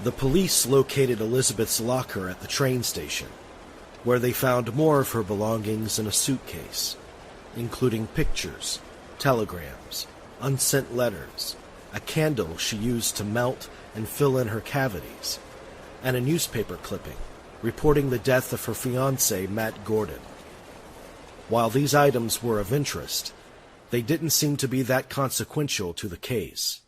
The police located Elizabeth's locker at the train station, where they found more of her belongings in a suitcase, including pictures, telegrams, unsent letters, a candle she used to melt and fill in her cavities, and a newspaper clipping reporting the death of her fiancé, Matt Gordon. While these items were of interest, they didn't seem to be that consequential to the case.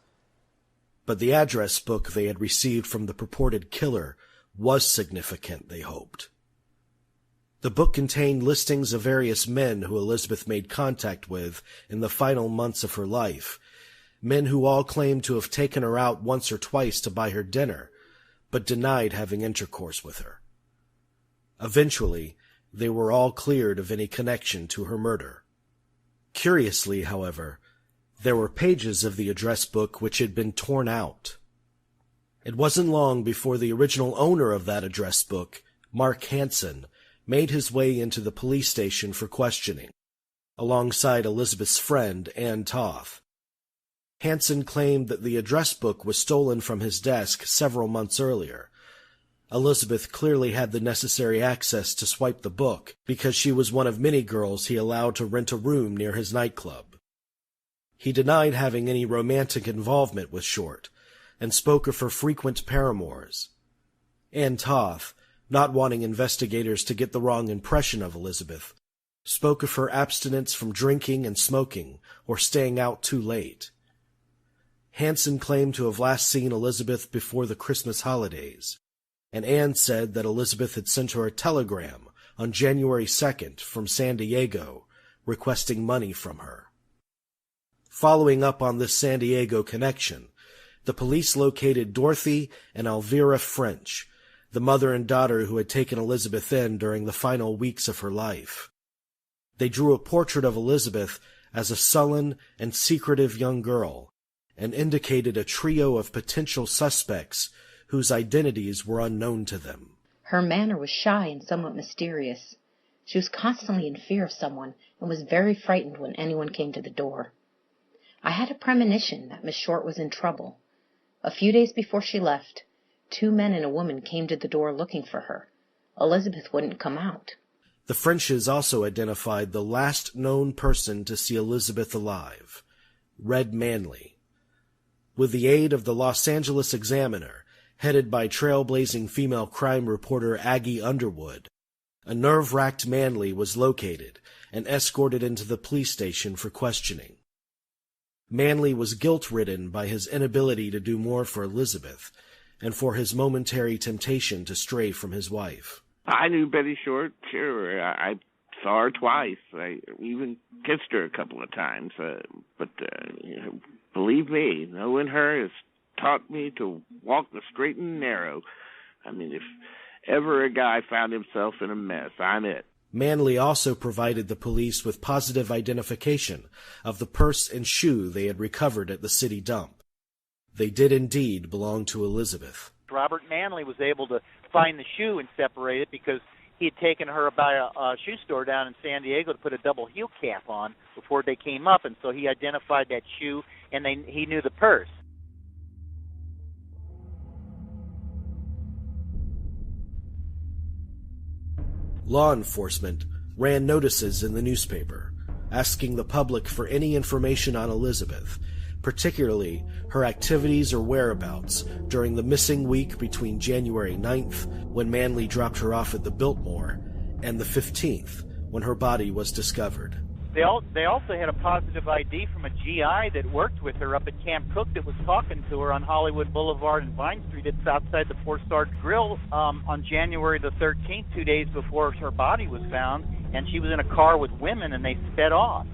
But the address book they had received from the purported killer was significant, they hoped. The book contained listings of various men who Elizabeth made contact with in the final months of her life, men who all claimed to have taken her out once or twice to buy her dinner, but denied having intercourse with her. Eventually, they were all cleared of any connection to her murder. Curiously, however, there were pages of the address book which had been torn out. It wasn't long before the original owner of that address book, Mark Hansen, made his way into the police station for questioning, alongside Elizabeth's friend, Ann Toth. Hansen claimed that the address book was stolen from his desk several months earlier. Elizabeth clearly had the necessary access to swipe the book because she was one of many girls he allowed to rent a room near his nightclub. He denied having any romantic involvement with Short, and spoke of her frequent paramours. Ann Toth, not wanting investigators to get the wrong impression of Elizabeth, spoke of her abstinence from drinking and smoking or staying out too late. Hansen claimed to have last seen Elizabeth before the Christmas holidays, and Anne said that Elizabeth had sent her a telegram on January 2nd from San Diego requesting money from her. Following up on this San Diego connection, the police located Dorothy and Elvira French, the mother and daughter who had taken Elizabeth in during the final weeks of her life. They drew a portrait of Elizabeth as a sullen and secretive young girl, and indicated a trio of potential suspects whose identities were unknown to them. Her manner was shy and somewhat mysterious. She was constantly in fear of someone and was very frightened when anyone came to the door. I had a premonition that Miss Short was in trouble. A few days before she left, 2 men and a woman came to the door looking for her. Elizabeth wouldn't come out. The Frenches also identified the last known person to see Elizabeth alive, Red Manley. With the aid of the Los Angeles Examiner, headed by trailblazing female crime reporter Aggie Underwood, a nerve-wracked Manley was located and escorted into the police station for questioning. Manley was guilt-ridden by his inability to do more for Elizabeth and for his momentary temptation to stray from his wife. I knew Betty Short, sure. I saw her twice. I even kissed her a couple of times. But believe me, knowing her has taught me to walk the straight and narrow. I mean, if ever a guy found himself in a mess, I'm it. Manley also provided the police with positive identification of the purse and shoe they had recovered at the city dump. They did indeed belong to Elizabeth. Robert Manley was able to find the shoe and separate it because he had taken her by a shoe store down in San Diego to put a double heel cap on before they came up, and so he identified that shoe, and he knew the purse. Law enforcement ran notices in the newspaper, asking the public for any information on Elizabeth, particularly her activities or whereabouts during the missing week between January 9th, when Manley dropped her off at the Biltmore, and the 15th, when her body was discovered. They also had a positive ID from a GI that worked with her up at Camp Cook that was talking to her on Hollywood Boulevard and Vine Street. It's outside the Four Star Grill on January the 13th, 2 days before her body was found, and she was in a car with women, and they sped off.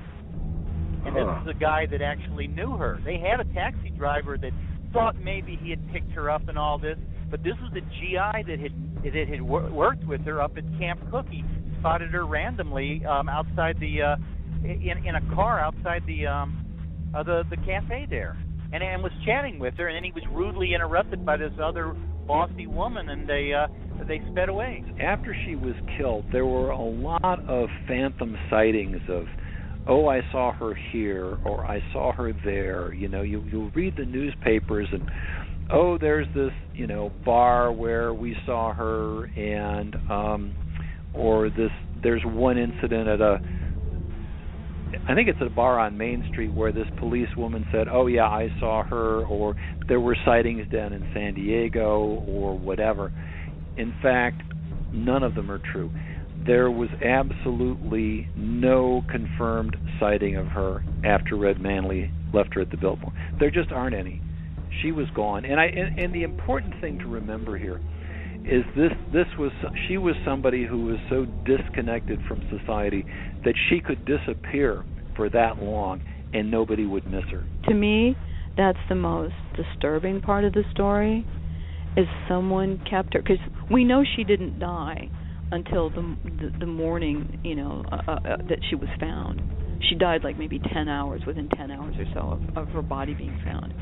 And this is a guy that actually knew her. They had a taxi driver that thought maybe he had picked her up and all this, but this was a GI that had worked with her up at Camp Cook. He spotted her randomly outside the in a car outside the cafe there, and was chatting with her, and then he was rudely interrupted by this other bossy woman, and they sped away. After she was killed, there were a lot of phantom sightings of, oh, I saw her here, or I saw her there. You know, you'll read the newspapers, and oh, there's this bar where we saw her, and or there's one incident I think it's at a bar on Main Street where this policewoman said, "Oh yeah, I saw her," or there were sightings down in San Diego or whatever. In fact, none of them are true. There was absolutely no confirmed sighting of her after Red Manley left her at the Biltmore. There just aren't any. She was gone. And the important thing to remember here is she was somebody who was so disconnected from society that she could disappear for that long and nobody would miss her. To me, that's the most disturbing part of the story, is someone kept her, because we know she didn't die until the morning, that she was found. She died like maybe 10 hours, within 10 hours or so of her body being found.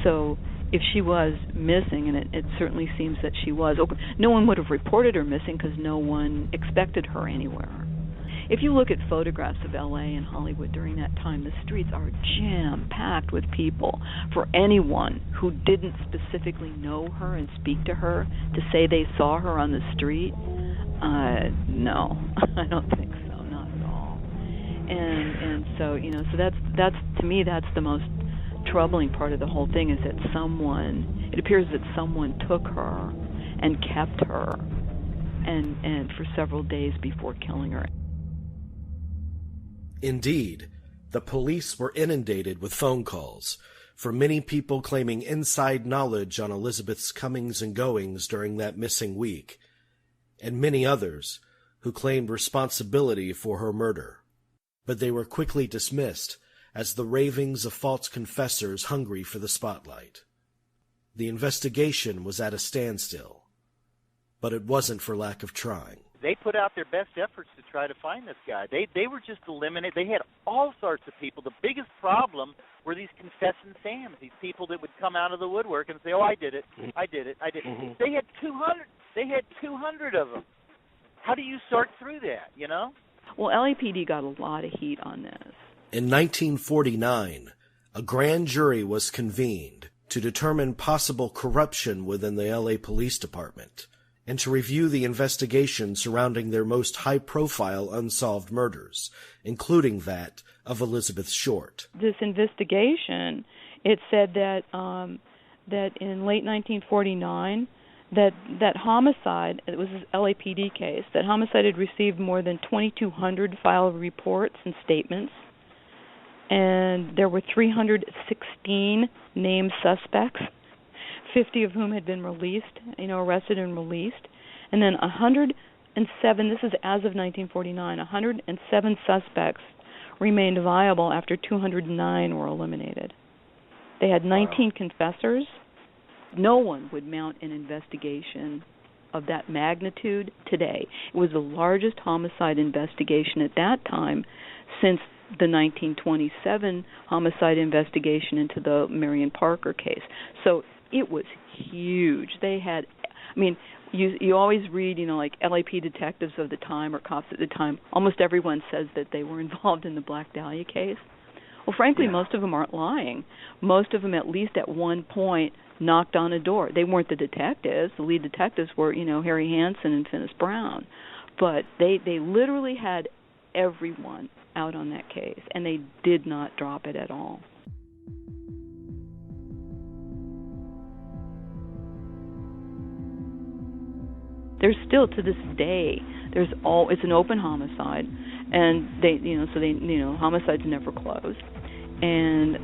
So if she was missing, and it certainly seems that she was, no one would have reported her missing because no one expected her anywhere. If you look at photographs of L.A. and Hollywood during that time, the streets are jam-packed with people. For anyone who didn't specifically know her and speak to her, to say they saw her on the street, no, I don't think so, not at all. And so, so that's to me, that's the most troubling part of the whole thing, is that it appears that someone took her and kept her and for several days before killing her. Indeed, the police were inundated with phone calls from many people claiming inside knowledge on Elizabeth's comings and goings during that missing week, and many others who claimed responsibility for her murder. But they were quickly dismissed as the ravings of false confessors hungry for the spotlight. The investigation was at a standstill, but it wasn't for lack of trying. They put out their best efforts to try to find this guy. They were just eliminated. They had all sorts of people. The biggest problem were these confessing Sams, these people that would come out of the woodwork and say, "Oh, I did it. I did it. I did it." Mm-hmm. They had 200. They had 200 of them. How do you sort through that, Well, LAPD got a lot of heat on this. In 1949, a grand jury was convened to determine possible corruption within the LA Police Department and to review the investigation surrounding their most high-profile unsolved murders, including that of Elizabeth Short. This investigation, it said that that in late 1949, that homicide, it was an LAPD case, that homicide had received more than 2,200 filed reports and statements, and there were 316 named suspects, 50 of whom had been released, arrested and released. And then 107, this is as of 1949, 107 suspects remained viable after 209 were eliminated. They had 19 confessors. No one would mount an investigation of that magnitude today. It was the largest homicide investigation at that time since the 1927 homicide investigation into the Marion Parker case. So it was huge. They had, you always read, like LAP detectives of the time or cops at the time, almost everyone says that they were involved in the Black Dahlia case. Well, frankly, most of them aren't lying. Most of them, at least at one point, knocked on a door. They weren't the detectives. The lead detectives were, Harry Hansen and Finis Brown. But they literally had everyone out on that case, and they did not drop it at all. There's still, to this day, it's an open homicide, and homicides never close. And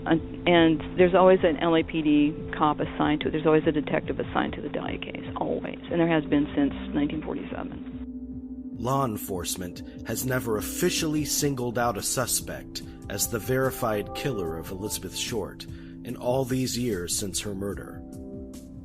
there's always an LAPD cop assigned to it. There's always a detective assigned to the Dahlia case, always. And there has been since 1947. Law enforcement has never officially singled out a suspect as the verified killer of Elizabeth Short in all these years since her murder.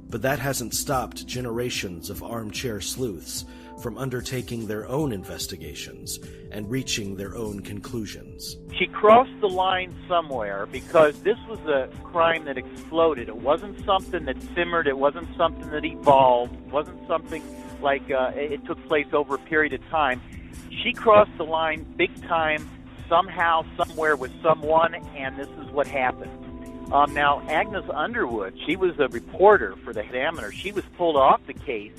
But that hasn't stopped generations of armchair sleuths from undertaking their own investigations and reaching their own conclusions. She crossed the line somewhere because this was a crime that exploded. It wasn't something that simmered. It wasn't something that evolved. It wasn't something like it took place over a period of time. She crossed the line big time, somehow, somewhere with someone, and this is what happened. Now, Agnes Underwood, she was a reporter for the Examiner. She was pulled off the case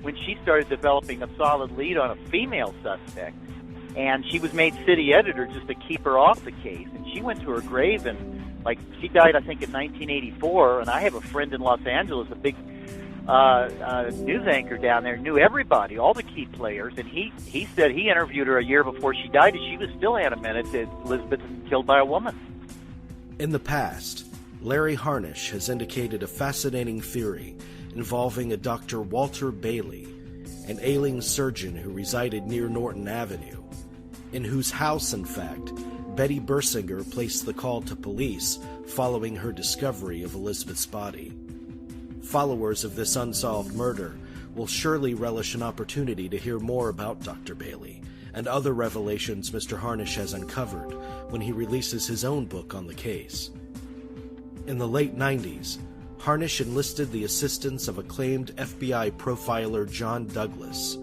when she started developing a solid lead on a female suspect, and she was made city editor just to keep her off the case. And she went to her grave, and she died, I think, in 1984. And I have a friend in Los Angeles, a big news anchor down there, knew everybody, all the key players, and he said he interviewed her a year before she died, and she was still adamant that Elizabeth had been killed by a woman. In the past, Larry Harnish has indicated a fascinating theory involving a Dr. Walter Bailey, an ailing surgeon who resided near Norton Avenue, in whose house, in fact, Betty Bersinger placed the call to police following her discovery of Elizabeth's body. Followers of this unsolved murder will surely relish an opportunity to hear more about Dr. Bailey and other revelations Mr. Harnish has uncovered when he releases his own book on the case. In the late 90s, Harnish enlisted the assistance of acclaimed FBI profiler John Douglas.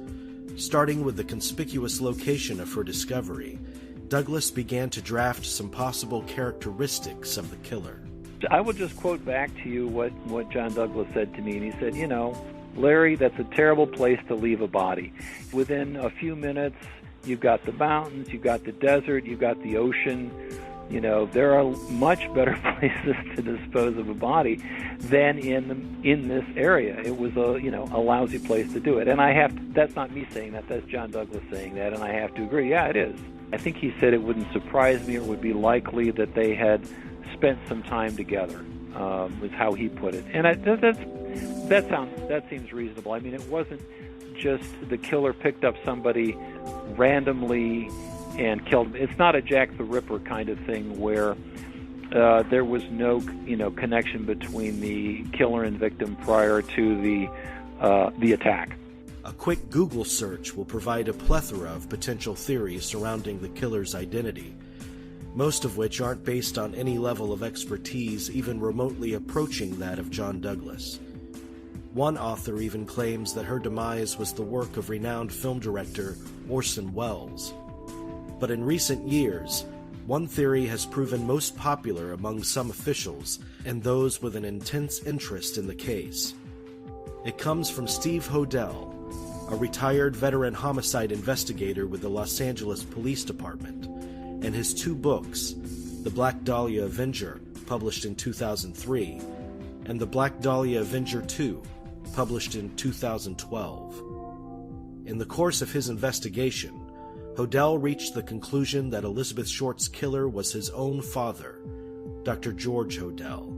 Starting with the conspicuous location of her discovery, Douglas began to draft some possible characteristics of the killer. I will just quote back to you what John Douglas said to me, and he said, Larry, that's a terrible place to leave a body. Within a few minutes, you've got the mountains, you've got the desert, you've got the ocean. There are much better places to dispose of a body than in this area. It was a lousy place to do it. And that's not me saying that, that's John Douglas saying that, and I have to agree, yeah, it is. I think he said it wouldn't surprise me, or it would be likely that they had spent some time together, was how he put it. And that seems reasonable. I mean, it wasn't just the killer picked up somebody randomly and killed him. It's not a Jack the Ripper kind of thing where there was no connection between the killer and victim prior to the attack. A quick Google search will provide a plethora of potential theories surrounding the killer's identity, most of which aren't based on any level of expertise even remotely approaching that of John Douglas. One author even claims that her demise was the work of renowned film director Orson Welles. But in recent years, one theory has proven most popular among some officials and those with an intense interest in the case. It comes from Steve Hodel, a retired veteran homicide investigator with the Los Angeles Police Department, and his two books, The Black Dahlia Avenger, published in 2003, and The Black Dahlia Avenger 2, published in 2012. In the course of his investigation, Hodel reached the conclusion that Elizabeth Short's killer was his own father, Dr. George Hodel.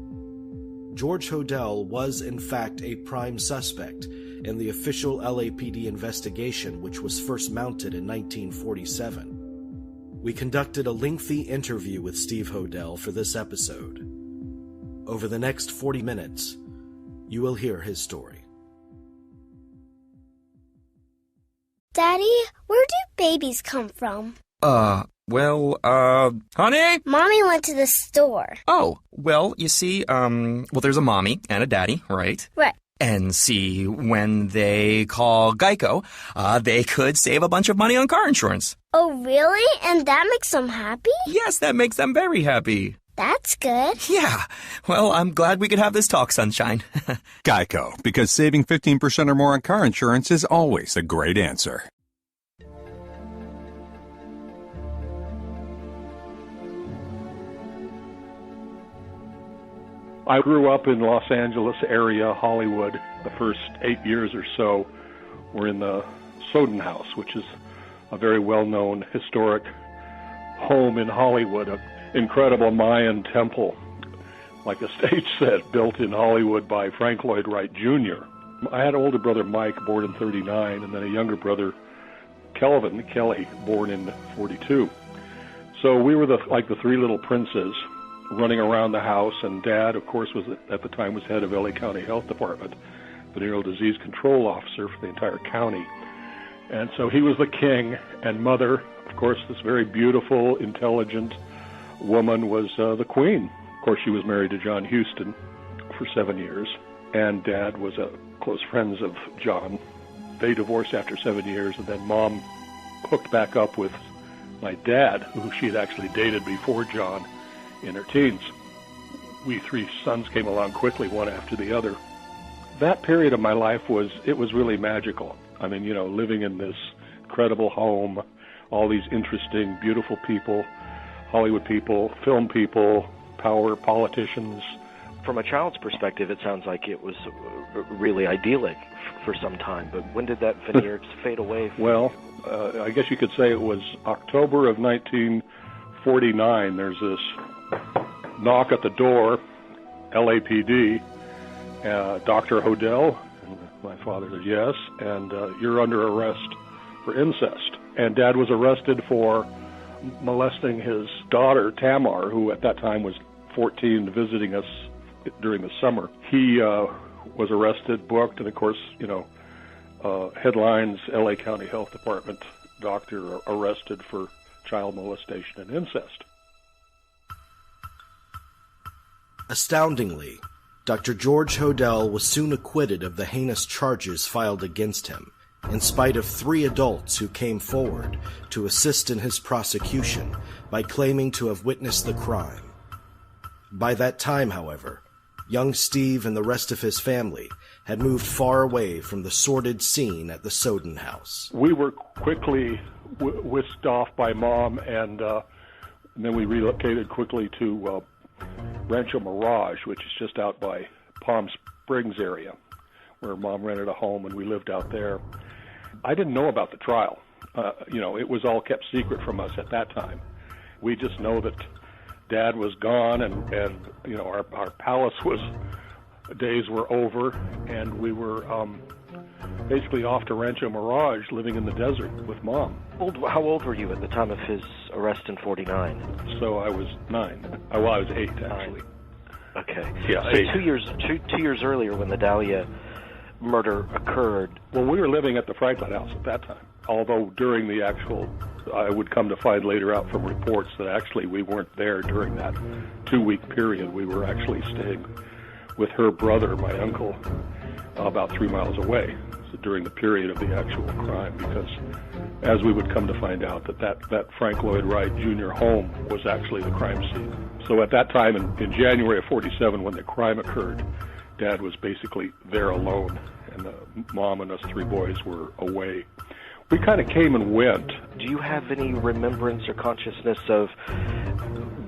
George Hodel was, in fact, a prime suspect in the official LAPD investigation, which was first mounted in 1947. We conducted a lengthy interview with Steve Hodel for this episode. Over the next 40 minutes, you will hear his story. Daddy, where do babies come from? Honey? Mommy went to the store. Oh, well, you see, there's a mommy and a daddy, right? Right. And see, when they call Geico, they could save a bunch of money on car insurance. Oh, really? And that makes them happy? Yes, that makes them very happy. That's good. Yeah. Well, I'm glad we could have this talk, Sunshine. Geico, because saving 15% or more on car insurance is always a great answer. I grew up in Los Angeles area, Hollywood. The first 8 years or so were in the Soden House, which is a very well-known historic home in Hollywood, an incredible Mayan temple, like the stage set, built in Hollywood by Frank Lloyd Wright Jr. I had an older brother, Mike, born in 39, and then a younger brother, Kelly, born in 42. So we were like the three little princes running around the house, and Dad, of course, was at the time was head of LA County Health Department, venereal disease control officer for the entire county. And so he was the king, and Mother, of course, this very beautiful, intelligent woman, was the queen. Of course, she was married to John Huston for 7 years, and Dad was close friends of John. They divorced after 7 years, and then Mom hooked back up with my dad, who she had actually dated before John, in her teens. we three sons came along quickly, one after the other. That period of my life was really magical. I mean, living in this incredible home, all these interesting, beautiful people, Hollywood people, film people, power, politicians. From a child's perspective, it sounds like it was really idyllic for some time, but when did that veneer fade away? Well, I guess you could say it was October of 1949. There's this knock at the door, LAPD, Dr. Hodel, and my father said yes, and you're under arrest for incest. And Dad was arrested for molesting his daughter, Tamar, who at that time was 14, visiting us during the summer. He was arrested, booked, and of course, headlines, LA County Health Department doctor arrested for child molestation and incest. Astoundingly, Dr. George Hodel was soon acquitted of the heinous charges filed against him, in spite of 3 adults who came forward to assist in his prosecution by claiming to have witnessed the crime. By that time, however, young Steve and the rest of his family had moved far away from the sordid scene at the Soden house. We were quickly whisked off by Mom, and then we relocated quickly to Rancho Mirage, which is just out by Palm Springs area, where Mom rented a home and we lived out there. I didn't know about the trial. It was all kept secret from us at that time. We just know that Dad was gone, and our palace days were over, and we were basically off to Rancho Mirage, living in the desert with Mom. How old were you at the time of his arrest in 49? So I was 9. I was 8, actually. Okay. Yeah, so 8. 2 years earlier, when the Dahlia murder occurred. Well, we were living at the Franklin house at that time. Although during the actual, I would come to find later out from reports that actually we weren't there during that 2-week period. We were actually staying with her brother, my uncle, about 3 miles away. So during the period of the actual crime, because as we would come to find out that Frank Lloyd Wright Jr. home was actually the crime scene. So at that time, in January of 47, when the crime occurred, Dad was basically there alone, and Mom and us 3 boys were away. We kind of came and went. Do you have any remembrance or consciousness of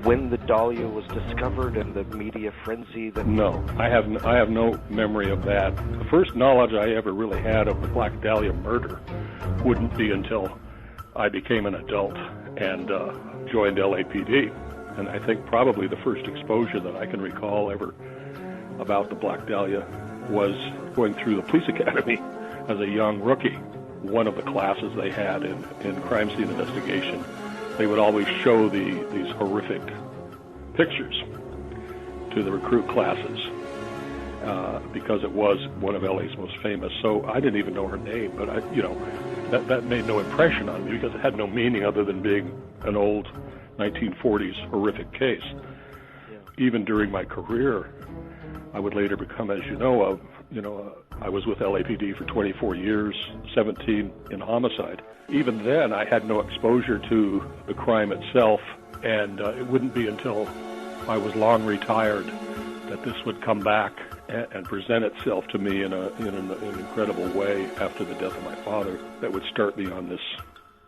when the Dahlia was discovered and the media frenzy? No, I have no memory of that. The first knowledge I ever really had of the Black Dahlia murder wouldn't be until I became an adult and joined LAPD. And I think probably the first exposure that I can recall ever about the Black Dahlia was going through the police academy as a young rookie. One of the classes they had in crime scene investigation, they would always show these horrific pictures to the recruit classes because it was one of LA's most famous. So I didn't even know her name, but that made no impression on me because it had no meaning other than being an old 1940s horrific case. Even during my career, I would later become, as you know, I was with LAPD for 24 years, 17 in homicide. Even then, I had no exposure to the crime itself, and it wouldn't be until I was long retired that this would come back and present itself to me in an incredible way after the death of my father that would start me on this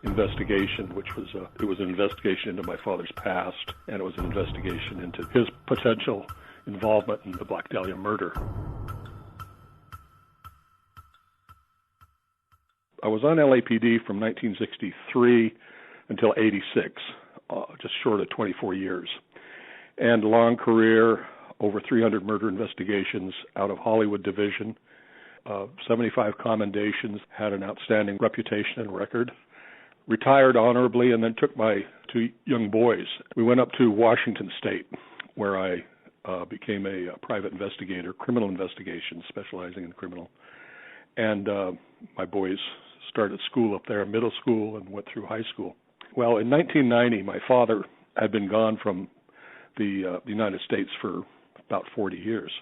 investigation, which was it was an investigation into my father's past, and it was an investigation into his potential involvement in the Black Dahlia murder. I was on LAPD from 1963 until 86, just short of 24 years. And long career, over 300 murder investigations out of Hollywood Division, 75 commendations, had an outstanding reputation and record. Retired honorably, and then took my 2 young boys. We went up to Washington State, where I became a private investigator, criminal investigations, specializing in criminal. And my boys started school up there, middle school, and went through high school. Well, in 1990, my father had been gone from the United States for about 40 years.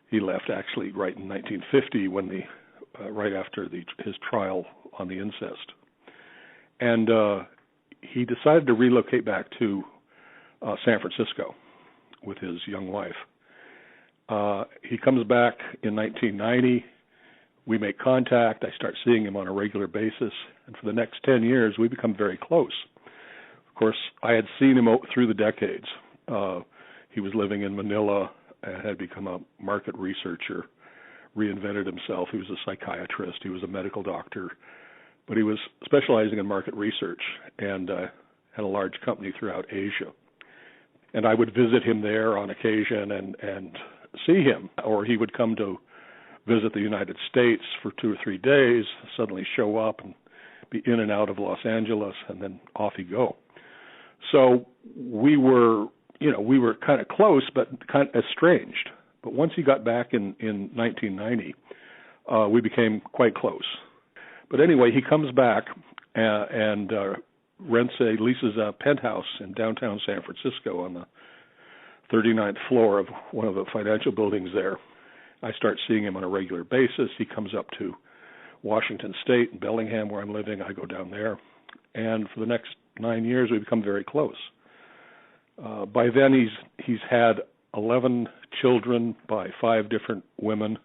He left actually right in 1950, when right after his trial on the incest. And he decided to relocate back to San Francisco with his young wife. He comes back in 1990. We make contact. I start seeing him on a regular basis. And for the next 10 years, we become very close. Of course, I had seen him through the decades. He was living in Manila and had become a market researcher, reinvented himself. He was a psychiatrist. He was a medical doctor. But he was specializing in market research and had a large company throughout Asia. And I would visit him there on occasion and see him, or he would come to visit the United States for 2 or 3 days, suddenly show up and be in and out of Los Angeles, and then off he'd go. So we were kind of close, but kind of estranged. But once he got back in 1990, we became quite close. But anyway, he comes back and leases a penthouse in downtown San Francisco on the 39th floor of one of the financial buildings there. I start seeing him on a regular basis. He comes up to Washington State, in Bellingham, where I'm living. I go down there. And for the next 9 years, we become very close. By then, he's had 11 children by 5 different women,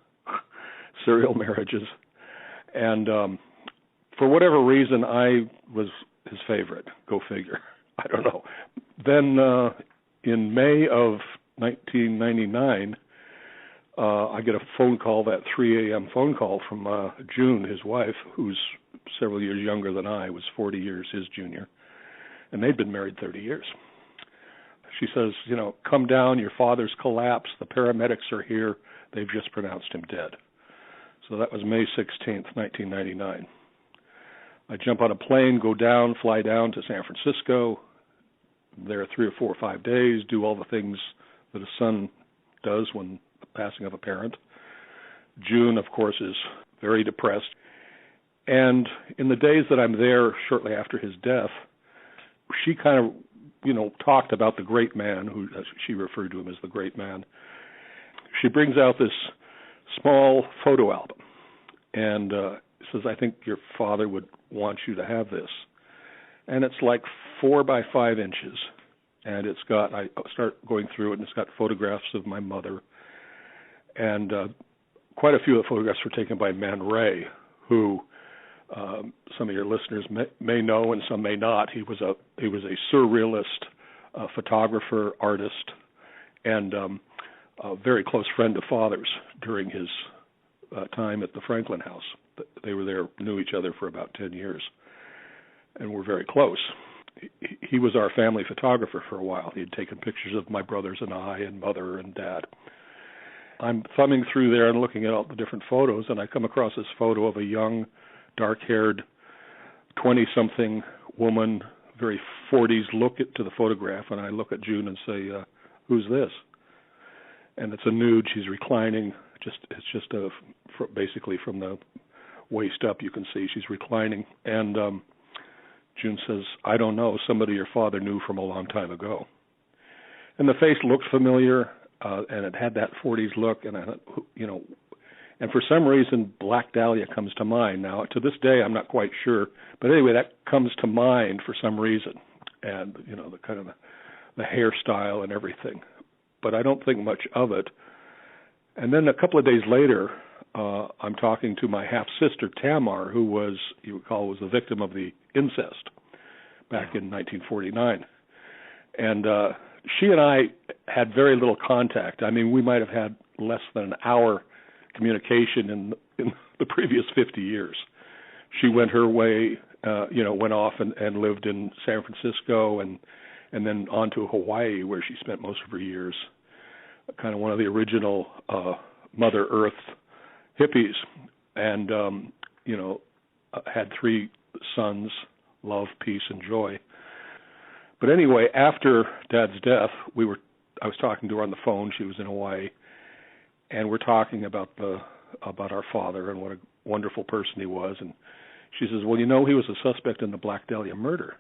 serial marriages. And for whatever reason, I was his favorite. Go figure. I don't know. Then in May of 1999, I get a phone call, that 3 a.m. phone call from June, his wife, who's several years younger than I, was 40 years his junior, and they'd been married 30 years. She says, come down, your father's collapsed, the paramedics are here, they've just pronounced him dead. So that was May 16th, 1999. I jump on a plane, go down, fly down to San Francisco. There 3 or 4 or 5 days, do all the things that a son does when the passing of a parent. June, of course, is very depressed. And in the days that I'm there, shortly after his death, she kind of, talked about the great man, who she referred to him as the great man. She brings out this small photo album and says, I think your father would want you to have this. And it's like 4 by 5 inches. And it's got, I start going through it, and it's got photographs of my mother. And quite a few of the photographs were taken by Man Ray, who some of your listeners may know and some may not. He was a surrealist photographer, artist, and a very close friend of Father's during his time at the Franklin House. They were there, knew each other for about 10 years, and were very close. He was our family photographer for a while. He had taken pictures of my brothers and I and mother and dad. I'm thumbing through there and looking at all the different photos, and I come across this photo of a young, dark-haired, 20-something woman, very 40s look to the photograph, and I look at June and say, who's this? And it's a nude. She's reclining. It's just basically from the waist up, you can see she's reclining. And June says, I don't know, somebody your father knew from a long time ago. And the face looked familiar, and it had that 40s look, and I thought, and for some reason, Black Dahlia comes to mind. Now, to this day, I'm not quite sure, but anyway, that comes to mind for some reason, and, the kind of the hairstyle and everything. But I don't think much of it. And then a couple of days later, I'm talking to my half-sister, Tamar, who was, you recall, was the victim of the incest back in 1949. And she and I had very little contact. I mean, we might have had less than an hour communication in the previous 50 years. She went her way, went off and lived in San Francisco and then on to Hawaii, where she spent most of her years, kind of one of the original Mother Earth hippies, and had 3 sons, love, peace, and joy. But anyway, after Dad's death, I was talking to her on the phone. She was in Hawaii, and we're talking about our father and what a wonderful person he was. And she says, "Well, he was a suspect in the Black Dahlia murder."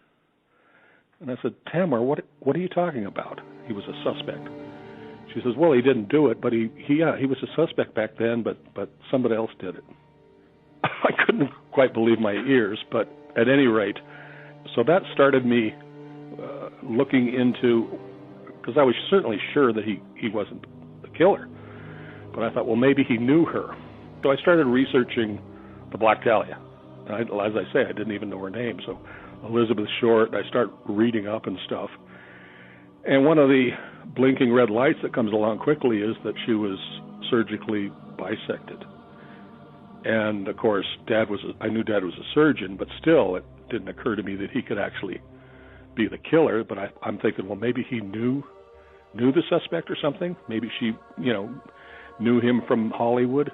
And I said, "Tamar, what are you talking about? He was a suspect." She says, "Well, he didn't do it, but he was a suspect back then, but somebody else did it." I couldn't quite believe my ears, but at any rate, so that started me looking into, because I was certainly sure that he wasn't the killer. But I thought, well, maybe he knew her. So I started researching the Black Dahlia. And as I say, I didn't even know her name. So Elizabeth Short, I start reading up and stuff. And one of the blinking red lights that comes along quickly is that she was surgically bisected. And, of course, I knew Dad was a surgeon, but still it didn't occur to me that he could actually be the killer. But I'm thinking, well, maybe he knew the suspect or something. Maybe she, knew him from Hollywood.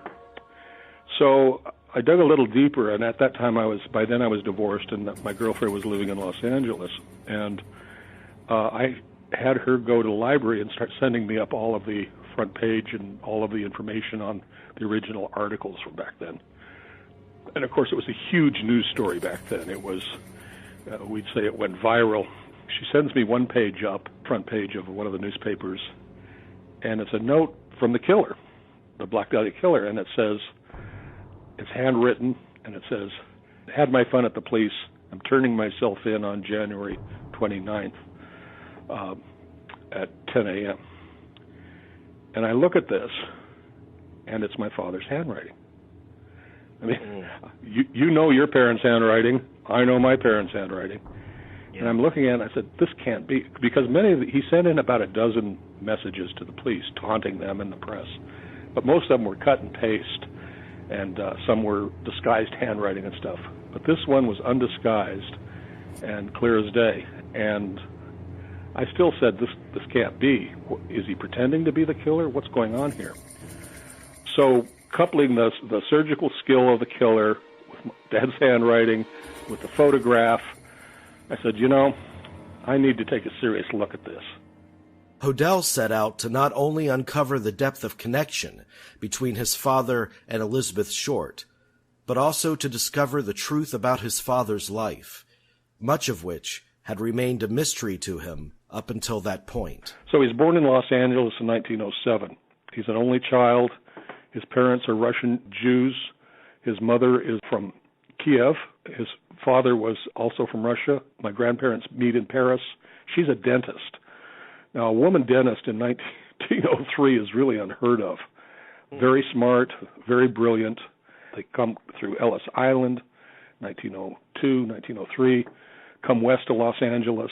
So I dug a little deeper, and at that time by then I was divorced, and my girlfriend was living in Los Angeles, and I had her go to the library and start sending me up all of the front page and all of the information on the original articles from back then. And of course it was a huge news story back then. It was, we'd say it went viral. She sends me one page up, front page of one of the newspapers, and it's a note from the killer, the Black Dahlia killer, and it says, it's handwritten, and it says, had my fun at the police. I'm turning myself in on January 29th at 10 a.m. And I look at this, and it's my father's handwriting. I mean, you know your parents' handwriting. I know my parents' handwriting. Yeah. And I'm looking at it, and I said, this can't be, because he sent in about a dozen messages to the police, taunting them in the press. But most of them were cut and paste, and some were disguised handwriting and stuff. But this one was undisguised and clear as day. And I still said, this can't be. Is he pretending to be the killer? What's going on here? So coupling the surgical skill of the killer with Dad's handwriting, with the photograph, I said, I need to take a serious look at this. Hodel set out to not only uncover the depth of connection between his father and Elizabeth Short, but also to discover the truth about his father's life, much of which had remained a mystery to him up until that point. So he's born in Los Angeles in 1907. He's an only child. His parents are Russian Jews. His mother is from Kiev. His father was also from Russia. My grandparents meet in Paris. She's a dentist. Now, a woman dentist in 1903 is really unheard of. Very smart, very brilliant. They come through Ellis Island, 1902, 1903, come west to Los Angeles.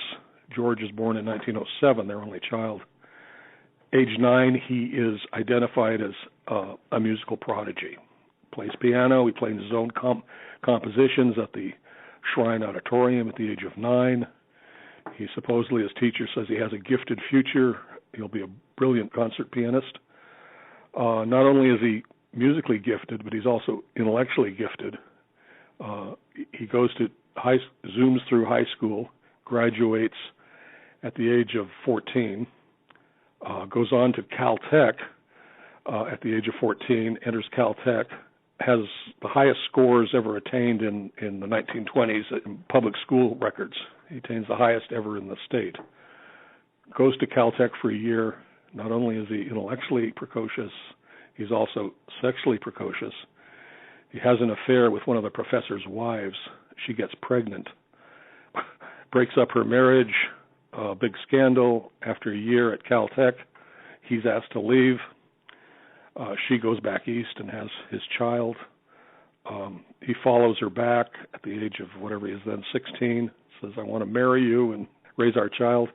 George is born in 1907, their only child. Age 9, he is identified as a musical prodigy. Plays piano. He plays his own compositions at the Shrine Auditorium at the age of 9. He supposedly, his teacher says he has a gifted future. He'll be a brilliant concert pianist. Not only is he musically gifted, but he's also intellectually gifted. He zooms through high school, graduates at the age of 14, goes on to Caltech at the age of 14, enters Caltech, has the highest scores ever attained in the 1920s in public school records. He attains the highest ever in the state. Goes to Caltech for a year. Not only is he intellectually precocious, he's also sexually precocious. He has an affair with one of the professor's wives. She gets pregnant, breaks up her marriage, big scandal. After a year at Caltech, he's asked to leave. She goes back east and has his child. He follows her back at the age of whatever he is then, 16, says, I want to marry you and raise our child.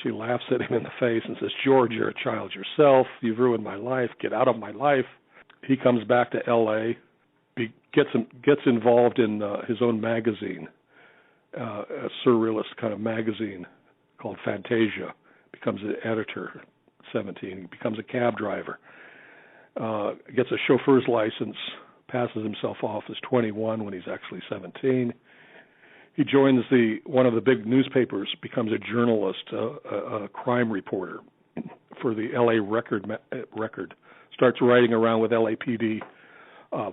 She laughs at him in the face and says, George, you're a child yourself. You've ruined my life. Get out of my life. He comes back to L.A., gets involved in his own magazine, a surrealist kind of magazine called Fantasia. Becomes an editor at 17. He becomes a cab driver. Gets a chauffeur's license, passes himself off as 21 when he's actually 17. He joins one of the big newspapers, becomes a journalist, a crime reporter for the L.A. Record. Starts writing around with LAPD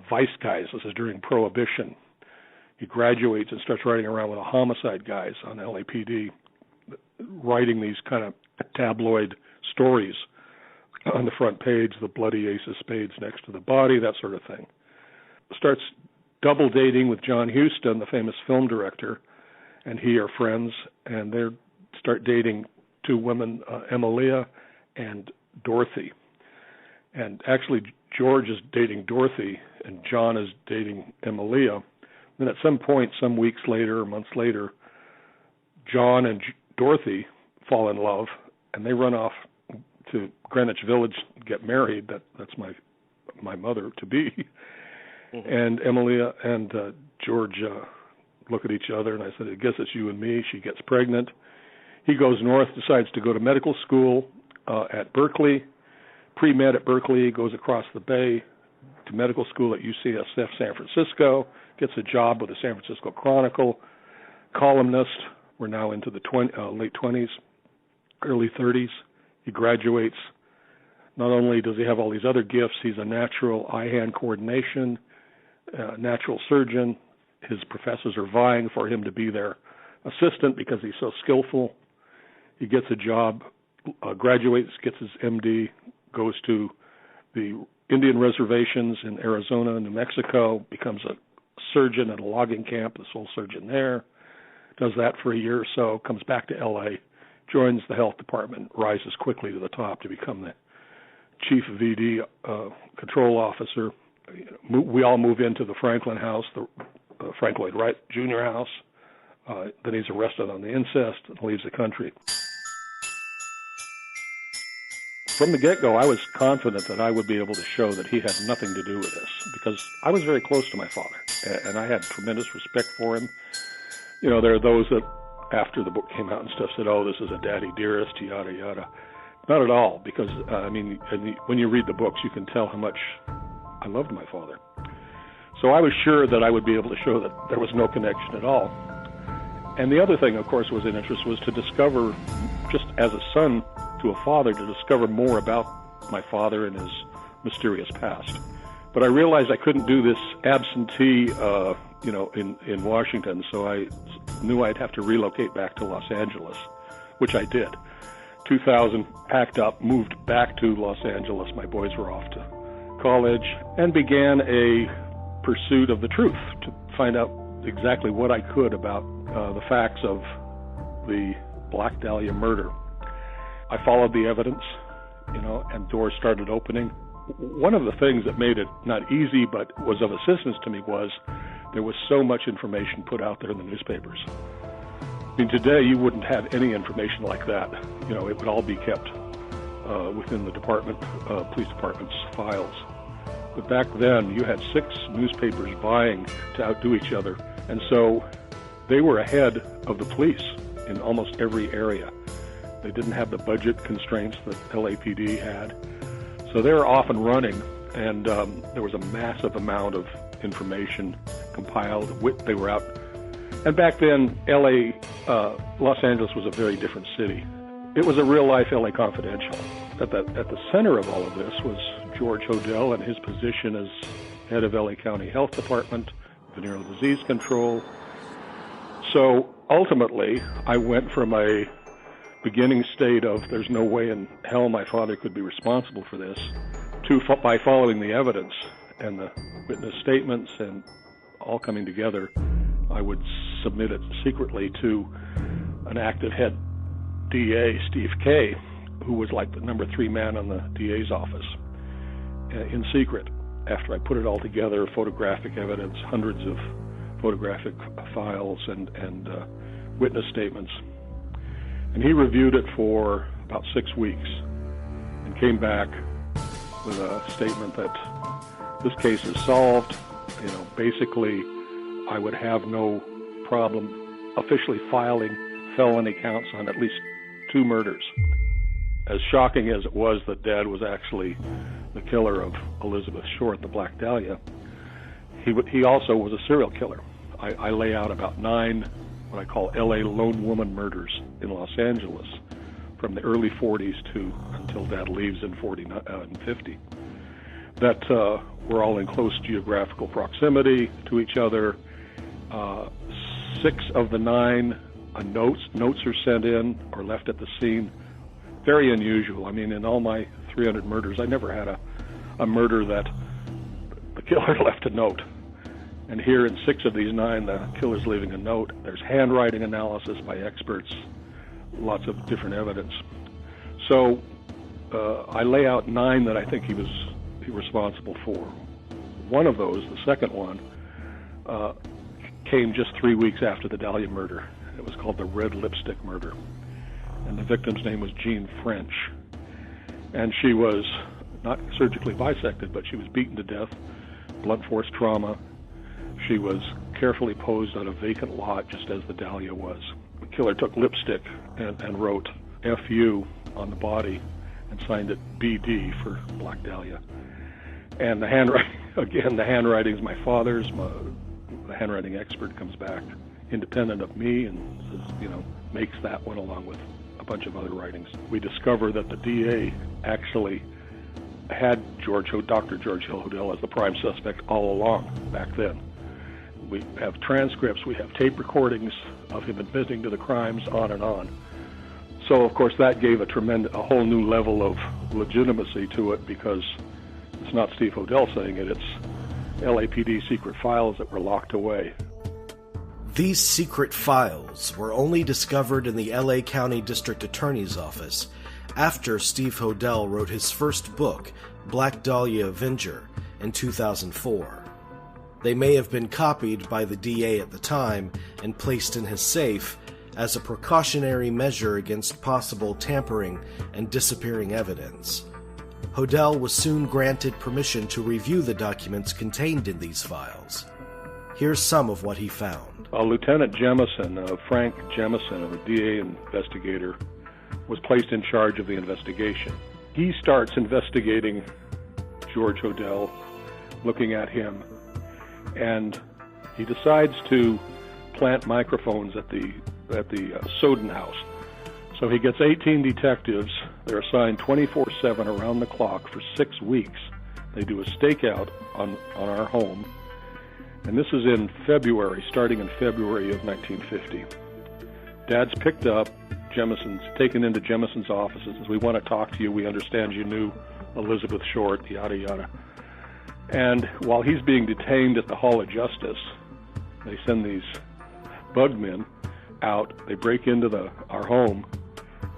vice guys. This is during Prohibition. He graduates and starts writing around with the homicide guys on LAPD, writing these kind of tabloid stories on the front page, the bloody ace of spades next to the body, that sort of thing. Starts double dating with John Huston, the famous film director, and he are friends, and they start dating two women, Emilia and Dorothy. And actually, George is dating Dorothy, and John is dating Emilia. Then at some point, some weeks later, or months later, John and Dorothy fall in love, and they run off to Greenwich Village to get married. That's my mother-to-be. Mm-hmm. And Emilia and George look at each other, and I said, I guess it's you and me. She gets pregnant. He goes north, decides to go to medical school at Berkeley, pre-med at Berkeley, goes across the bay to medical school at UCSF San Francisco, gets a job with the San Francisco Chronicle, columnist. We're now into the late 20s, early 30s. He graduates. Not only does he have all these other gifts, he's a natural eye-hand coordination, natural surgeon. His professors are vying for him to be their assistant because he's so skillful. He gets a job, graduates, gets his MD, goes to the Indian reservations in Arizona and New Mexico, becomes a surgeon at a logging camp, the sole surgeon there, does that for a year or so, comes back to L.A., joins the health department, rises quickly to the top to become the chief VD control officer. We all move into the Franklin house, the Frank Lloyd Wright Jr. house. Then he's arrested on the incest and leaves the country. From the get-go, I was confident that I would be able to show that he had nothing to do with this, because I was very close to my father, and I had tremendous respect for him. You know, there are those that, after the book came out and stuff, said, oh, this is a daddy dearest, yada, yada. Not at all, because, when you read the books, you can tell how much I loved my father. So I was sure that I would be able to show that there was no connection at all. And the other thing, of course, was in interest was to discover, just as a son to a father, to discover more about my father and his mysterious past. But I realized I couldn't do this absentee, in Washington, so I knew I'd have to relocate back to Los Angeles, which I did. 2000, packed up, moved back to Los Angeles. My boys were off to college, and began a pursuit of the truth to find out exactly what I could about the facts of the Black Dahlia murder. I followed the evidence, and doors started opening. One of the things that made it not easy but was of assistance to me was there was so much information put out there in the newspapers. I mean, today you wouldn't have any information like that. It would all be kept within the police department's files. But back then, you had 6 newspapers vying to outdo each other, and so they were ahead of the police in almost every area. They didn't have the budget constraints that LAPD had, so they were off and running, and there was a massive amount of information compiled. They were out. And back then, Los Angeles was a very different city. It was a real-life LA Confidential. At the center of all of this was George Hodel and his position as head of LA County Health Department, Venereal Disease Control. So ultimately, I went from a beginning state of there's no way in hell my father could be responsible for this, to by following the evidence and the witness statements and all coming together, I would submit it secretly to an active head DA, Steve Kay, who was like the number 3 man on the DA's office, in secret. After I put it all together, photographic evidence, hundreds of photographic files and witness statements. And he reviewed it for about 6 weeks and came back with a statement that this case is solved. Basically, I would have no problem officially filing felony counts on at least 2 murders. As shocking as it was that Dad was actually the killer of Elizabeth Short, the Black Dahlia, he also was a serial killer. I lay out about 9 what I call LA lone woman murders in Los Angeles from the early 40s to until Dad leaves in 50, that were all in close geographical proximity to each other. 6 of the 9 notes are sent in or left at the scene. Very unusual. I mean, in all my 300 murders, I never had a murder that the killer left a note. And here in 6 of these 9, the killer's leaving a note. There's handwriting analysis by experts, lots of different evidence. So I lay out 9 that I think he was be responsible for. One of those, the second one, came just 3 weeks after the Dahlia murder. It was called the Red Lipstick Murder. And the victim's name was Jean French. And she was not surgically bisected, but she was beaten to death, blunt force trauma. She was carefully posed on a vacant lot, just as the Dahlia was. The killer took lipstick and wrote F.U. on the body and signed it B.D. for Black Dahlia. And the handwriting, again, the handwriting's my father's. The handwriting expert comes back independent of me and says, makes that one along with a bunch of other writings. We discover that the DA actually had Dr. George Hill Hodel as the prime suspect all along back then. We have transcripts, we have tape recordings of him admitting to the crimes, on and on. So, of course, that gave a whole new level of legitimacy to it, because it's not Steve Hodel saying it, it's LAPD secret files that were locked away. These secret files were only discovered in the LA County District Attorney's Office after Steve Hodel wrote his first book, Black Dahlia Avenger, in 2004. They may have been copied by the DA at the time and placed in his safe as a precautionary measure against possible tampering and disappearing evidence. Hodel was soon granted permission to review the documents contained in these files. Here's some of what he found. Lieutenant Jemison, Frank Jemison, a DA investigator, was placed in charge of the investigation. He starts investigating George Hodel, looking at him, and he decides to plant microphones at the Soden house. So he gets 18 detectives. They're assigned 24/7 around the clock for 6 weeks. They do a stakeout on our home. And this is in February, starting in February of 1950. Dad's picked up. Jemison's taken into Jemison's office and says, "We want to talk to you. We understand you knew Elizabeth Short," yada, yada. And while he's being detained at the Hall of Justice, they send these bugmen out. They break into our home,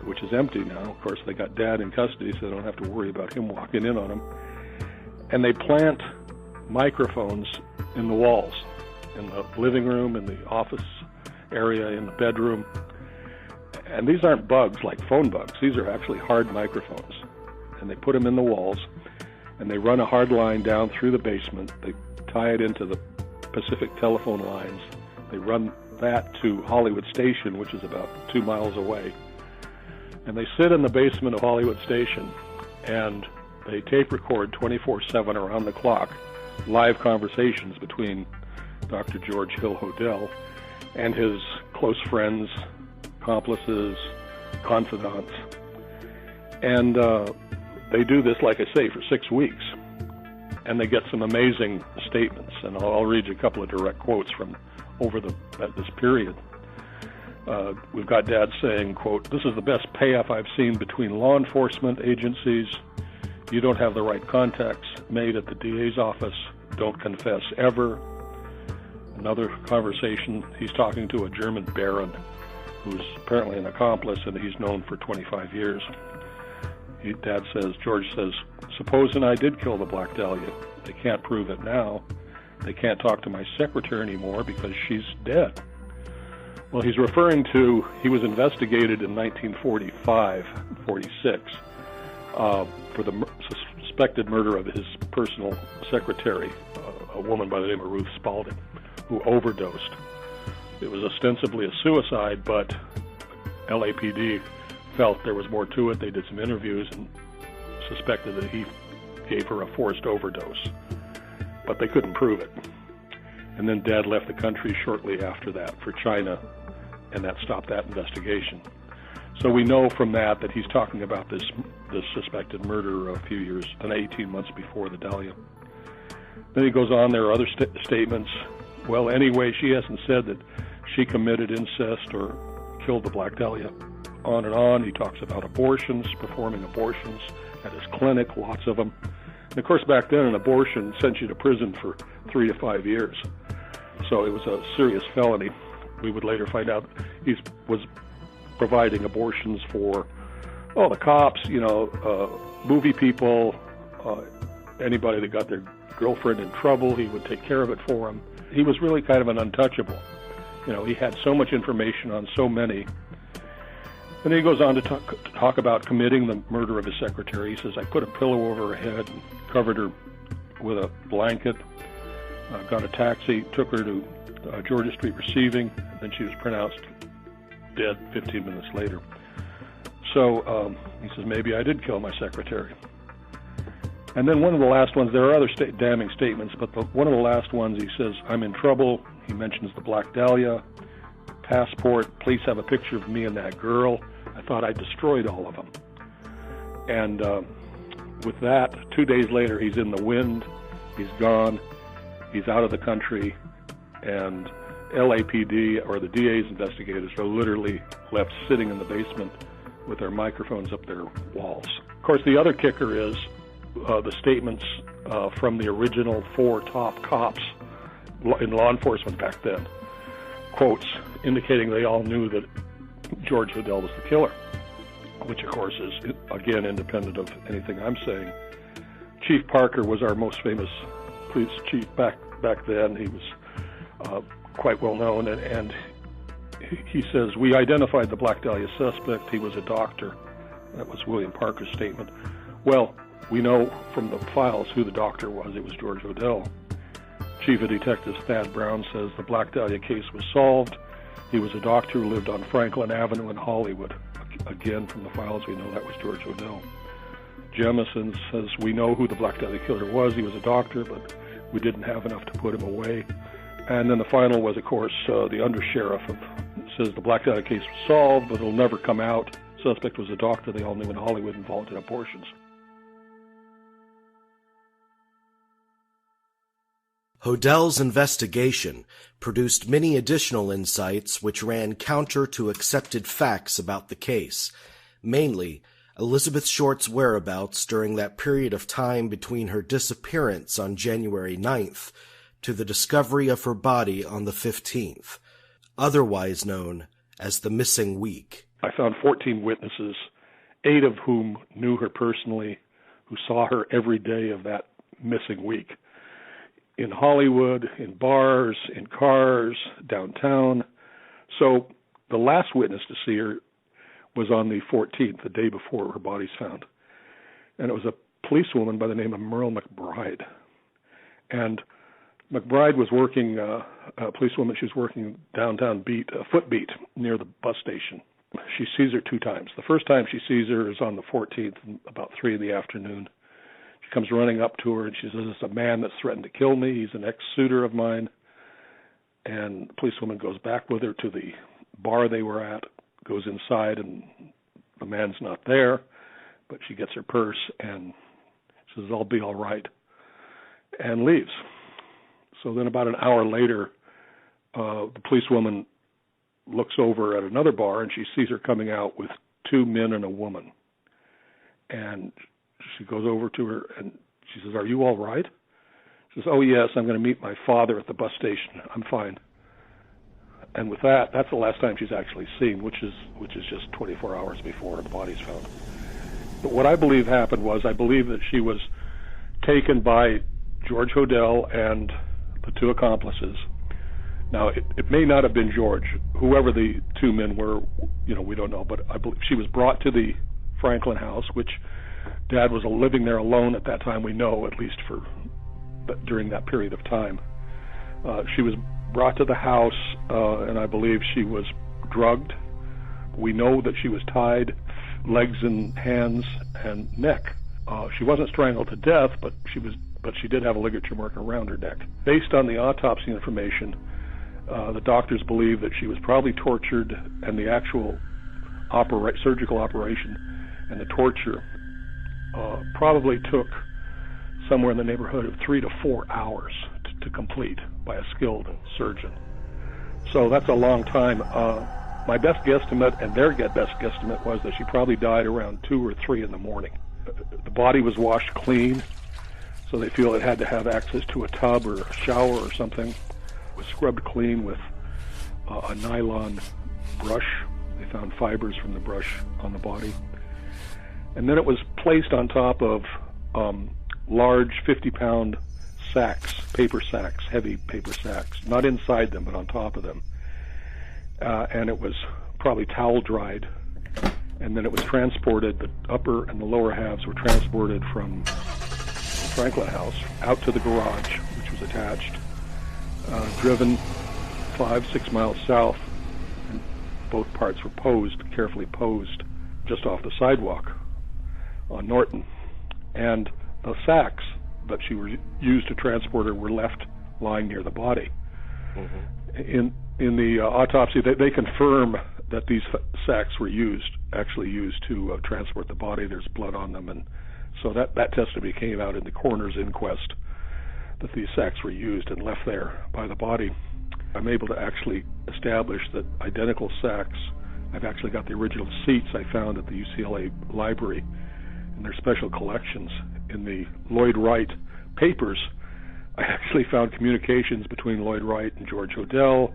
which is empty now. Of course, they got Dad in custody, so they don't have to worry about him walking in on them. And they plant microphones in the walls, in the living room, in the office area, in the bedroom. And these aren't bugs like phone bugs. These are actually hard microphones. And they put them in the walls, and they run a hard line down through the basement. They tie it into the Pacific telephone lines. They run that to Hollywood Station, which is about 2 miles away. And they sit in the basement of Hollywood Station, and they tape record 24/7 around the clock live conversations between Dr. George Hill Hodel and his close friends, accomplices, confidants. And they do this, like I say, for 6 weeks. And they get some amazing statements. And I'll read you a couple of direct quotes from over this period. We've got Dad saying, quote, "This is the best payoff I've seen between law enforcement agencies. You don't have the right contacts made at the DA's office. Don't confess ever." Another conversation, he's talking to a German baron who's apparently an accomplice, and he's known for 25 years. George says, "Supposing I did kill the Black Dahlia. They can't prove it now. They can't talk to my secretary anymore because she's dead." Well, he's referring to, he was investigated in 1945-46 for the suspected murder of his personal secretary, a woman by the name of Ruth Spalding, who overdosed. It was ostensibly a suicide, but LAPD felt there was more to it. They did some interviews and suspected that he gave her a forced overdose, but they couldn't prove it. And then Dad left the country shortly after that for China, and that stopped that investigation. So we know from that he's talking about this suspected murder a few years, 18 months before the Dahlia. Then he goes on, there are other statements. Well, anyway, she hasn't said that she committed incest or killed the Black Dahlia. On and on. He talks about abortions, performing abortions at his clinic, lots of them. And of course, back then, an abortion sent you to prison for 3 to 5 years. So it was a serious felony. We would later find out he was providing abortions for, the cops, movie people, Anybody that got their girlfriend in trouble, he would take care of it for them. He was really kind of an untouchable. You know, he had so much information on so many. And then he goes on to talk about committing the murder of his secretary. He says, I put a pillow over her head and covered her with a blanket, got a taxi, took her to Georgia Street Receiving, and then she was pronounced dead 15 minutes later. So he says, maybe I did kill my secretary. And then one of the last ones, there are other damning statements, but one of the last ones, he says, I'm in trouble. He mentions the Black Dahlia, passport, police have a picture of me and that girl. I thought I destroyed all of them. And with that, 2 days later, he's in the wind, he's gone, he's out of the country, and LAPD, or the DA's investigators, are literally left sitting in the basement with their microphones up their walls. Of course, the other kicker is the statements from the original 4 top cops in law enforcement back then, quotes indicating they all knew that George Hodel was the killer, which of course is, again, independent of anything I'm saying. Chief Parker was our most famous police chief back then. He was quite well known, and he says, we identified the Black Dahlia suspect. He was a doctor. That was William Parker's statement. Well, we know from the files who the doctor was. It was George Hodel. Chief of Detectives Thad Brown says the Black Dahlia case was solved. He was a doctor who lived on Franklin Avenue in Hollywood. Again, from the files, we know that was George Hodel. Jemison says we know who the Black Dahlia killer was. He was a doctor, but we didn't have enough to put him away. And then the final was, of course, the undersheriff says the Black Dahlia case was solved, but it'll never come out. Suspect was a doctor they all knew in Hollywood involved in abortions. Hodel's investigation produced many additional insights which ran counter to accepted facts about the case, mainly Elizabeth Short's whereabouts during that period of time between her disappearance on January 9th to the discovery of her body on the 15th, otherwise known as the missing week. I found 14 witnesses, 8 of whom knew her personally, who saw her every day of that missing week. In Hollywood, in bars, in cars, downtown. So the last witness to see her was on the 14th, the day before her body's found. And it was a policewoman by the name of Merle McBride. And McBride was working, a policewoman, she was working downtown Footbeat near the bus station. She sees her 2 times. The first time she sees her is on the 14th, about 3 in the afternoon. She comes running up to her and she says, it's a man that's threatened to kill me. He's an ex-suitor of mine. And the policewoman goes back with her to the bar they were at, goes inside, and the man's not there, but she gets her purse and says, I'll be all right, and leaves. So then about an hour later, the policewoman looks over at another bar and she sees her coming out with 2 men and a woman. And she goes over to her and she says, are you all right? She says, oh yes, I'm going to meet my father at the bus station. I'm fine. And with that, that's the last time she's actually seen, which is just 24 hours before the body's found. But what I believe happened was, I believe that she was taken by George Hodel and the 2 accomplices. Now, it may not have been George. Whoever the 2 men were, we don't know. But I believe she was brought to the Franklin house, which Dad was living there alone at that time, we know, at least during that period of time. She was brought to the house, and I believe she was drugged. We know that she was tied, legs and hands and neck. She wasn't strangled to death, but she did have a ligature mark around her neck. Based on the autopsy information, the doctors believe that she was probably tortured, and the actual surgical operation and the torture probably took somewhere in the neighborhood of 3 to 4 hours to complete by a skilled surgeon. So that's a long time. My best guesstimate and their best guesstimate was that she probably died around 2 or 3 in the morning. The body was washed clean, so they feel it had to have access to a tub or a shower or something. It was scrubbed clean with a nylon brush. They found fibers from the brush on the body. And then it was placed on top of large 50-pound sacks, paper sacks, heavy paper sacks, not inside them, but on top of them. And it was probably towel dried. And then it was transported, the upper and the lower halves were transported from Franklin House out to the garage, which was attached, driven 5-6 miles south, and both parts were carefully posed, just off the sidewalk on Norton. And the sacks that she used to transport her were left lying near the body. Mm-hmm. In the autopsy, they confirm that these sacks were actually used to transport the body. There's blood on them, and so that testimony came out in the coroner's inquest, that these sacks were used and left there by the body. I'm able to actually establish that identical sacks, I've actually got the original seats I found at the UCLA library in their special collections. In the Lloyd Wright papers, I actually found communications between Lloyd Wright and George Hodel.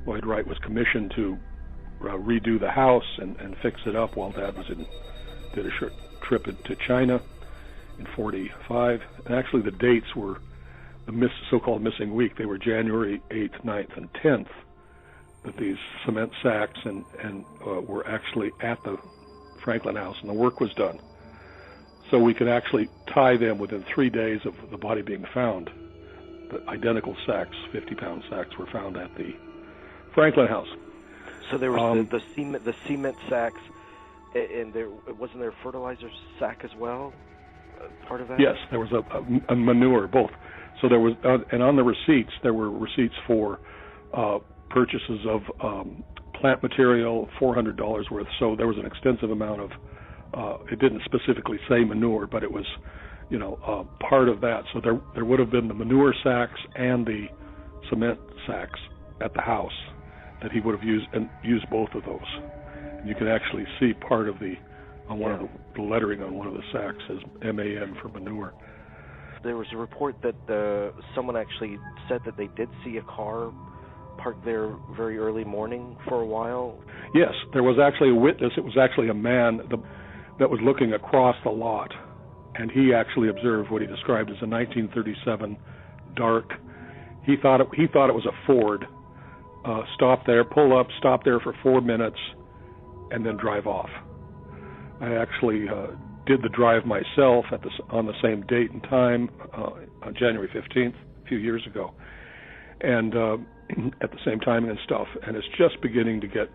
Lloyd Wright was commissioned to redo the house and fix it up while Dad did a short trip to China in 45. And actually the dates were the so-called missing week. They were January 8th, 9th, and 10th that these cement sacks and were actually at the Franklin House, and the work was done. So we could actually tie them within 3 days of the body being found. The identical sacks, 50-pound sacks, were found at the Franklin House. So there was the cement sacks, and wasn't there a fertilizer sack as well? Part of that? Yes, there was a manure, both. So there was, and on the receipts, there were receipts for purchases of plant material, $400 worth. So there was an extensive amount of. It didn't specifically say manure, but it was, part of that. So there would have been the manure sacks and the cement sacks at the house that he would have used both of those. And you can actually see part of one of the lettering on one of the sacks says MAN for manure. There was a report that someone actually said that they did see a car parked there very early morning for a while. Yes, there was actually a witness. It was actually a man that was looking across the lot, and he actually observed what he described as a 1937 dark. He thought it was a Ford. Stop there, pull up, stop there for 4 minutes, and then drive off. I actually did the drive myself on the same date and time, on January 15th, a few years ago, and at the same time and stuff. And it's just beginning to get,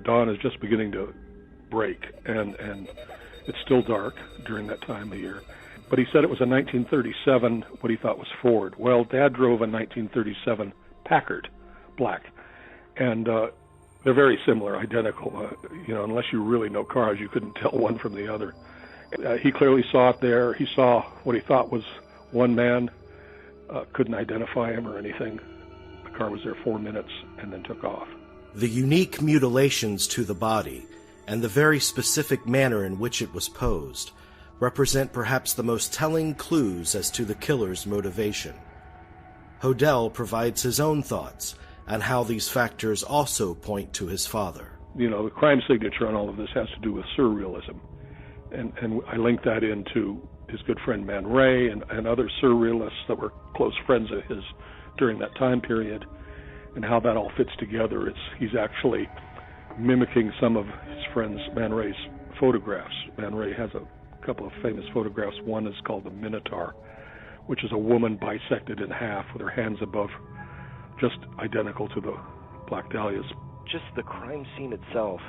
dawn is just beginning to break, and it's still dark during that time of year. But he said it was a 1937, what he thought was Ford. Well, Dad drove a 1937 Packard, black, and they're very similar, identical. Unless you really know cars, you couldn't tell one from the other. He clearly saw it there. He saw what he thought was one man, couldn't identify him or anything. The car was there 4 minutes and then took off. The unique mutilations to the body and the very specific manner in which it was posed represent perhaps the most telling clues as to the killer's motivation. Hodel provides his own thoughts on how these factors also point to his father. The crime signature on all of this has to do with surrealism. And I link that into his good friend Man Ray and other surrealists that were close friends of his during that time period, and how that all fits together. He's actually mimicking some of his friends Man Ray's photographs. Man Ray has a couple of famous photographs. One is called the Minotaur, which is a woman bisected in half with her hands above, just identical to the Black Dahlias. Just the crime scene itself,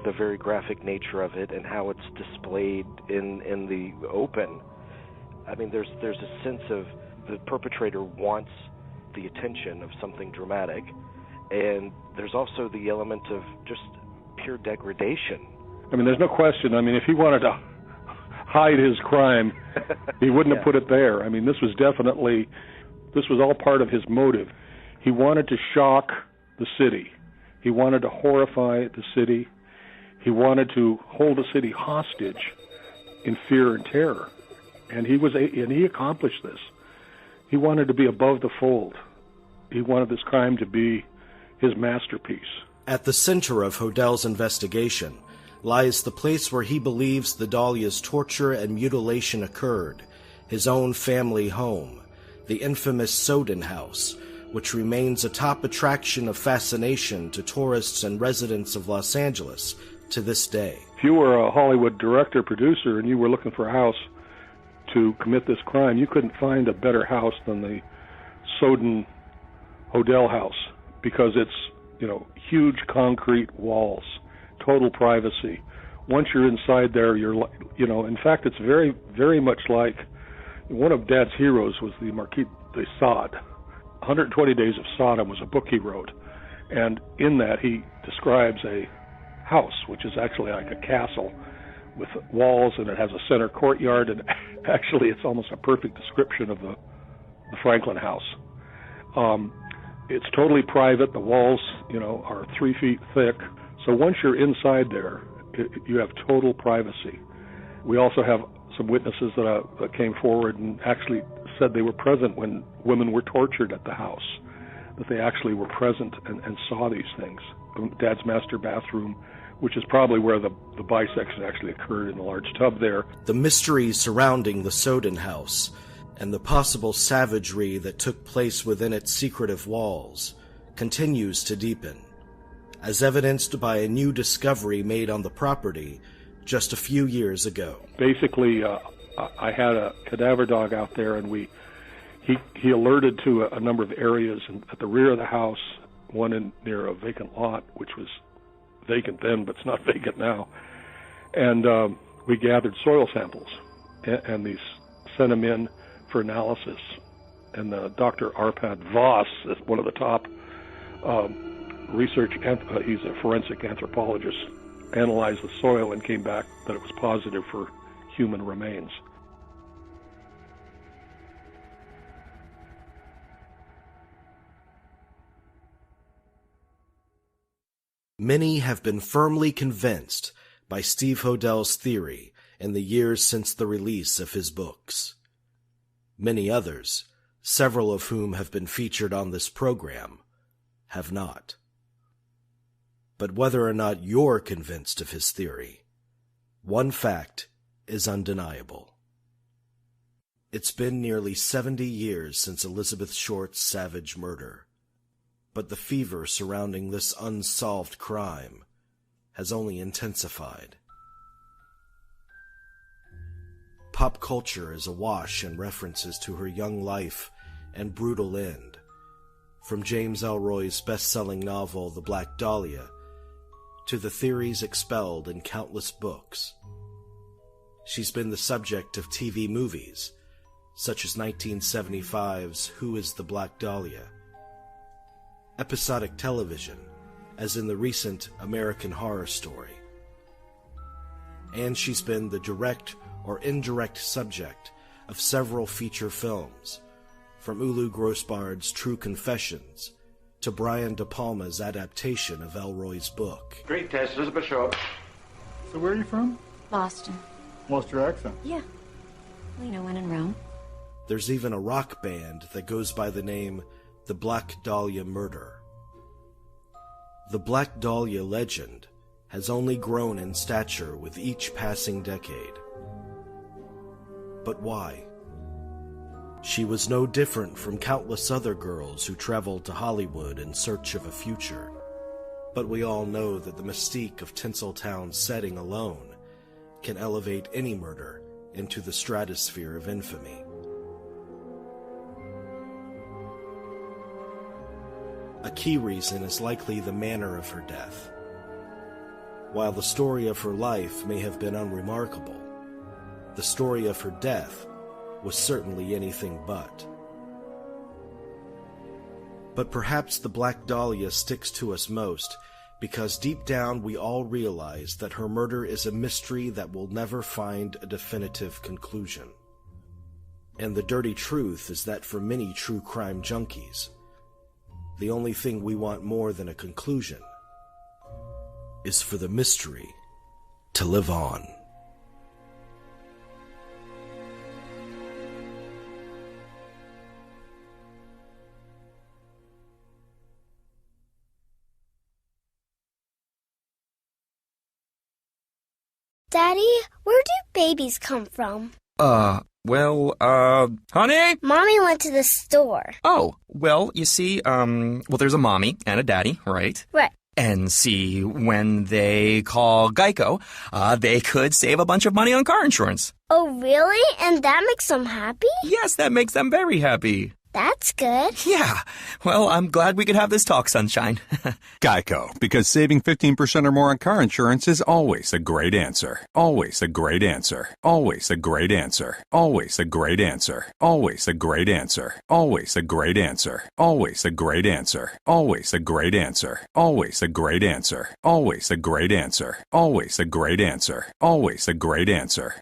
the very graphic nature of it and how it's displayed in the open. I mean, there's a sense of the perpetrator wants the attention of something dramatic, and there's also the element of just pure degradation. I mean, there's no question. I mean, if he wanted to hide his crime, he wouldn't have put it there. I mean, this was all part of his motive. He wanted to shock the city. He wanted to horrify the city. He wanted to hold the city hostage in fear and terror. And he accomplished this. He wanted to be above the fold. He wanted this crime to be his masterpiece. At the center of Hodel's investigation lies the place where he believes the Dahlia's torture and mutilation occurred, his own family home, the infamous Soden House, which remains a top attraction of fascination to tourists and residents of Los Angeles to this day. If you were a Hollywood director, producer, and you were looking for a house to commit this crime, you couldn't find a better house than the Soden Hodel house, because it's, huge concrete walls, total privacy. Once you're inside there, in fact, it's very, very much like one of Dad's heroes was the Marquis de Sade. 120 Days of Sodom was a book he wrote, and in that he describes a house, which is actually like a castle with walls, and it has a center courtyard, and actually it's almost a perfect description of the Franklin house. It's totally private. The walls, are 3 feet thick. So once you're inside there, you have total privacy. We also have some witnesses that came forward and actually said they were present when women were tortured at the house, that they actually were present and saw these things. Dad's master bathroom, which is probably where the bisection actually occurred, in the large tub there. The mysteries surrounding the Soden House and the possible savagery that took place within its secretive walls continues to deepen, as evidenced by a new discovery made on the property just a few years ago. Basically, I had a cadaver dog out there, and he alerted to a number of areas at the rear of the house, one near a vacant lot, which was vacant then, but it's not vacant now. And we gathered soil samples, and these sent them in for analysis. And Dr. Arpad Voss is one of the top he's a forensic anthropologist, analyzed the soil and came back that it was positive for human remains. Many have been firmly convinced by Steve Hodel's theory in the years since the release of his books. Many others, several of whom have been featured on this program, have not. But whether or not you're convinced of his theory, one fact is undeniable. It's been nearly 70 years since Elizabeth Short's savage murder, but the fever surrounding this unsolved crime has only intensified. Pop culture is awash in references to her young life and brutal end, from James Ellroy's best-selling novel The Black Dahlia to the theories expelled in countless books. She's been the subject of TV movies, such as 1975's Who is the Black Dahlia? Episodic television, as in the recent American Horror Story. And she's been the direct or indirect subject of several feature films, from Ulu Grossbard's True Confessions to Brian De Palma's adaptation of Ellroy's book. Great test, Elizabeth Short. So where are you from? Boston. Lost your accent. Yeah. Well, when in Rome. There's even a rock band that goes by the name The Black Dahlia Murder. The Black Dahlia legend has only grown in stature with each passing decade. But why? She was no different from countless other girls who traveled to Hollywood in search of a future. But we all know that the mystique of Tinseltown's setting alone can elevate any murder into the stratosphere of infamy. A key reason is likely the manner of her death. While the story of her life may have been unremarkable, the story of her death was certainly anything but. But perhaps the Black Dahlia sticks to us most because deep down we all realize that her murder is a mystery that will never find a definitive conclusion. And the dirty truth is that for many true crime junkies, the only thing we want more than a conclusion is for the mystery to live on. Daddy, where do babies come from? Well, honey? Mommy went to the store. Oh, well, you see, there's a mommy and a daddy, right? Right. And see, when they call Geico, they could save a bunch of money on car insurance. Oh, really? And that makes them happy? Yes, that makes them very happy. That's good. Yeah. Well, I'm glad we could have this talk, Sunshine. Geico, because saving 15% or more on car insurance is always a great answer. Always a great answer. Always a great answer. Always a great answer. Always a great answer. Always a great answer. Always a great answer. Always a great answer. Always a great answer. Always a great answer. Always a great answer. Always a great answer.